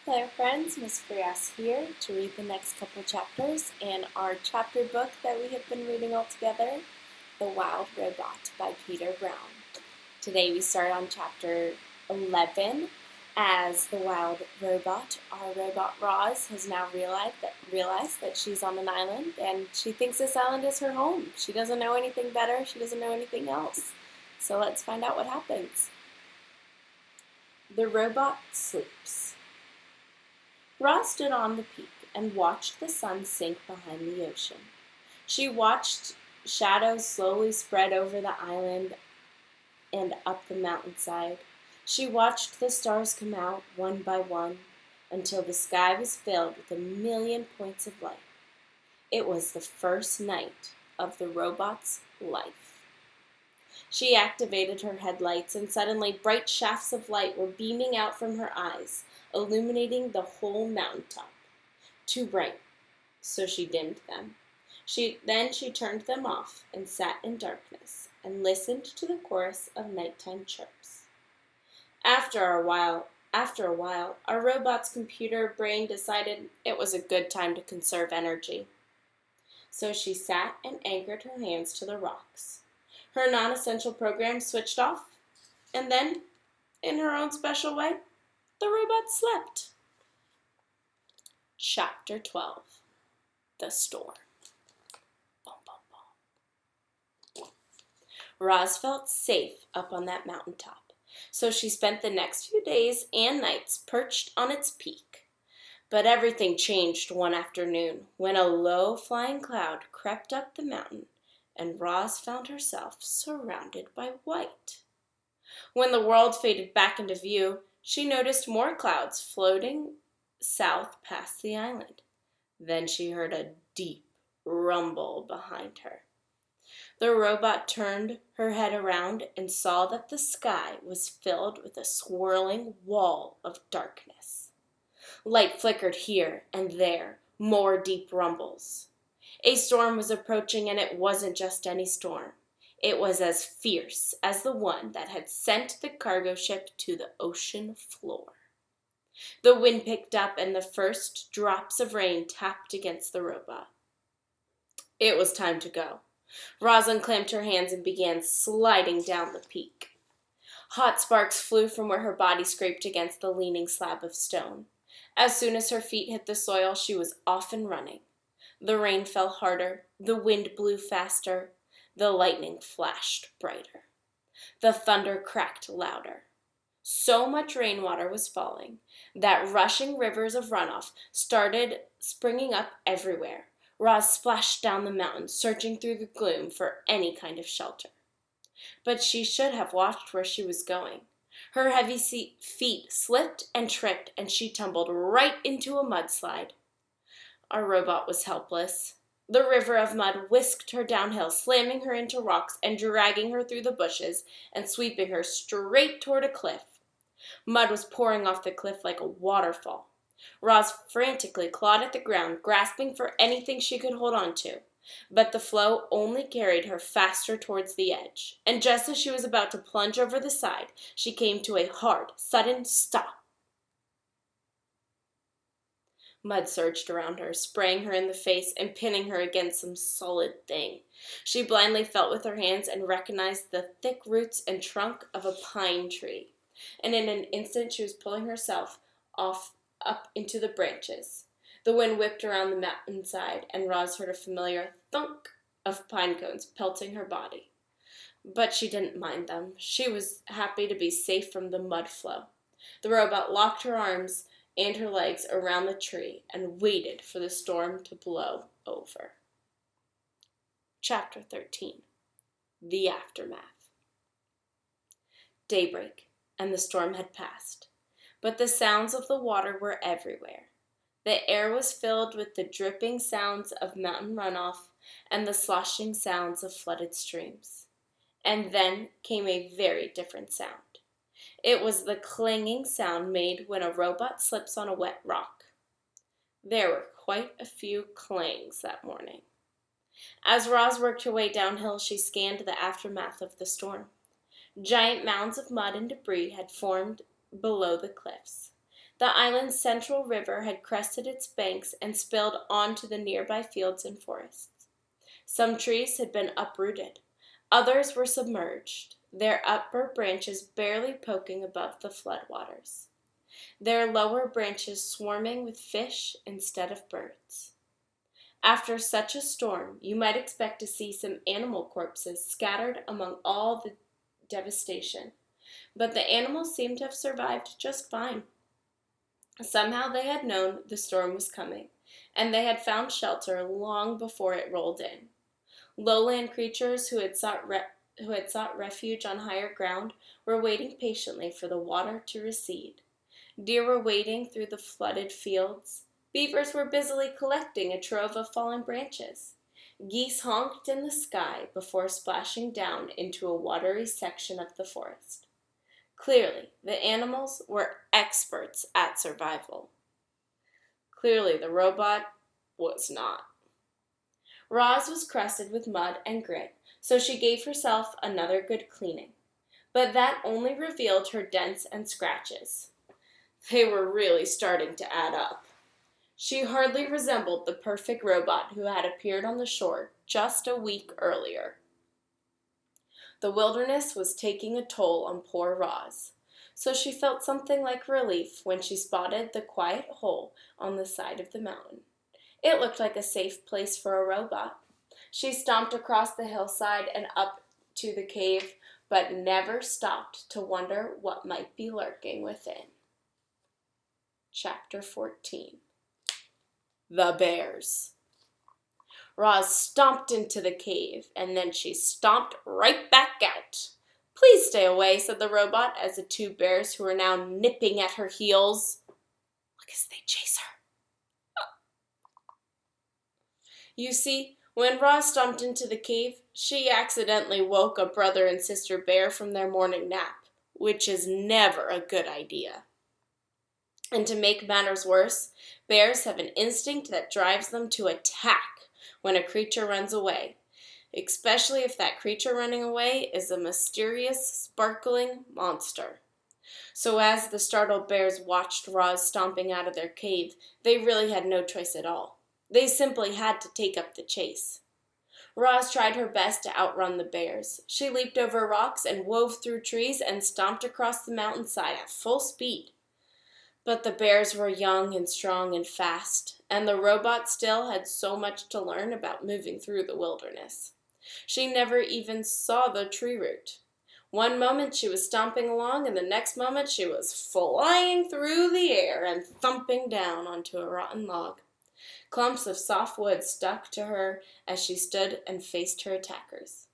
Hello friends, Miss Frias here to read the next couple chapters in our chapter book that we have been reading all together, The Wild Robot by Peter Brown. Today we start on chapter 11 as the wild robot, our robot Roz, has now realized that she's on an island and she thinks this island is her home. She doesn't know anything better, she doesn't know anything else. So let's find out what happens. The robot sleeps. Roz stood on the peak and watched the sun sink behind the ocean. She watched shadows slowly spread over the island and up the mountainside. She watched the stars come out one by one until the sky was filled with a million points of light. It was the first night of the robot's life. She activated her headlights, and suddenly bright shafts of light were beaming out from her eyes, illuminating the whole mountaintop. Too bright, so she dimmed them. Then she turned them off and sat in darkness and listened to the chorus of nighttime chirps. After a while, our robot's computer brain decided it was a good time to conserve energy. So she sat and anchored her hands to the rocks. Her non-essential program switched off, and then, in her own special way, the robot slept. Chapter 12. The Storm. Boom, boom, boom. Roz felt safe up on that mountaintop, so she spent the next few days and nights perched on its peak. But everything changed one afternoon when a low flying cloud crept up the mountain and Roz found herself surrounded by white. When the world faded back into view, she noticed more clouds floating south past the island. Then she heard a deep rumble behind her. The robot turned her head around and saw that the sky was filled with a swirling wall of darkness. Light flickered here and there, more deep rumbles. A storm was approaching, and it wasn't just any storm. It was as fierce as the one that had sent the cargo ship to the ocean floor. The wind picked up, and the first drops of rain tapped against the robot. It was time to go. Roz unclamped her hands and began sliding down the peak. Hot sparks flew from where her body scraped against the leaning slab of stone. As soon as her feet hit the soil, she was off and running. The rain fell harder, the wind blew faster, the lightning flashed brighter. The thunder cracked louder. So much rainwater was falling that rushing rivers of runoff started springing up everywhere. Roz splashed down the mountain, searching through the gloom for any kind of shelter. But she should have watched where she was going. Her heavy feet slipped and tripped, and she tumbled right into a mudslide. Our robot was helpless. The river of mud whisked her downhill, slamming her into rocks and dragging her through the bushes and sweeping her straight toward a cliff. Mud was pouring off the cliff like a waterfall. Roz frantically clawed at the ground, grasping for anything she could hold on to. But the flow only carried her faster towards the edge, and just as she was about to plunge over the side, she came to a hard, sudden stop. Mud surged around her, spraying her in the face and pinning her against some solid thing. She blindly felt with her hands and recognized the thick roots and trunk of a pine tree. And in an instant she was pulling herself up into the branches. The wind whipped around the mountainside, and Roz heard a familiar thunk of pine cones pelting her body. But she didn't mind them. She was happy to be safe from the mud flow. The robot locked her arms and her legs around the tree and waited for the storm to blow over. Chapter 13. The Aftermath. Daybreak, and the storm had passed, but the sounds of the water were everywhere. The air was filled with the dripping sounds of mountain runoff and the sloshing sounds of flooded streams. And then came a very different sound. It was the clanging sound made when a robot slips on a wet rock. There were quite a few clangs that morning. As Roz worked her way downhill, she scanned the aftermath of the storm. Giant mounds of mud and debris had formed below the cliffs. The island's central river had crested its banks and spilled onto the nearby fields and forests. Some trees had been uprooted. Others were submerged, their upper branches barely poking above the floodwaters, their lower branches swarming with fish instead of birds. After such a storm, you might expect to see some animal corpses scattered among all the devastation, but the animals seemed to have survived just fine. Somehow they had known the storm was coming, and they had found shelter long before it rolled in. Lowland creatures who had sought refuge on higher ground were waiting patiently for the water to recede. Deer were wading through the flooded fields. Beavers were busily collecting a trove of fallen branches. Geese honked in the sky before splashing down into a watery section of the forest. Clearly, the animals were experts at survival. Clearly, the robot was not. Roz was crusted with mud and grit, so she gave herself another good cleaning. But that only revealed her dents and scratches. They were really starting to add up. She hardly resembled the perfect robot who had appeared on the shore just a week earlier. The wilderness was taking a toll on poor Roz, so she felt something like relief when she spotted the quiet hole on the side of the mountain. It looked like a safe place for a robot. She stomped across the hillside and up to the cave, but never stopped to wonder what might be lurking within. Chapter 14. The Bears. Roz stomped into the cave, and then she stomped right back out. "Please stay away," said the robot as the two bears who were now nipping at her heels. Look as they chase her. You see, when Roz stomped into the cave, she accidentally woke a brother and sister bear from their morning nap, which is never a good idea. And to make matters worse, bears have an instinct that drives them to attack when a creature runs away, especially if that creature running away is a mysterious, sparkling monster. So as the startled bears watched Roz stomping out of their cave, they really had no choice at all. They simply had to take up the chase. Roz tried her best to outrun the bears. She leaped over rocks and wove through trees and stomped across the mountainside at full speed. But the bears were young and strong and fast, and the robot still had so much to learn about moving through the wilderness. She never even saw the tree root. One moment she was stomping along, and the next moment she was flying through the air and thumping down onto a rotten log. Clumps of soft wood stuck to her as she stood and faced her attackers.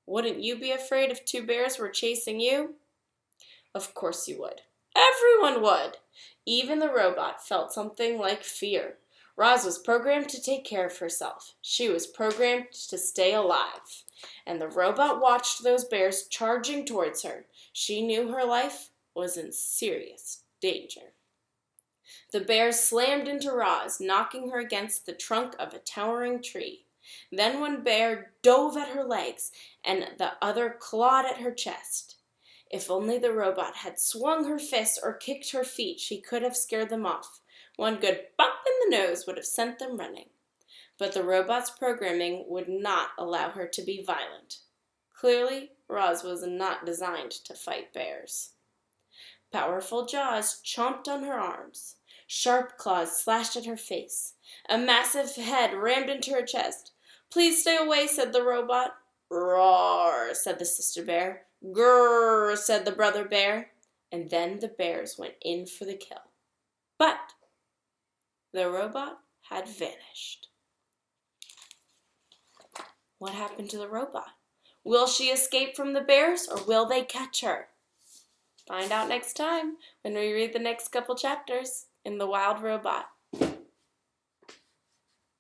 Wouldn't you be afraid if two bears were chasing you? Of course you would. Everyone would. Even the robot felt something like fear. Roz was programmed to take care of herself. She was programmed to stay alive. And the robot watched those bears charging towards her. She knew her life was in serious danger. The bears slammed into Roz, knocking her against the trunk of a towering tree. Then one bear dove at her legs, and the other clawed at her chest. If only the robot had swung her fists or kicked her feet, she could have scared them off. One good bump in the nose would have sent them running. But the robot's programming would not allow her to be violent. Clearly, Roz was not designed to fight bears. Powerful jaws chomped on her arms. Sharp claws slashed at her face. A massive head rammed into her chest. "Please stay away," said the robot. "Roar," said the sister bear. "Grrr," said the brother bear. And then the bears went in for the kill. But the robot had vanished. What happened to the robot? Will she escape from the bears, or will they catch her? Find out next time when we read the next couple chapters in The Wild Robot.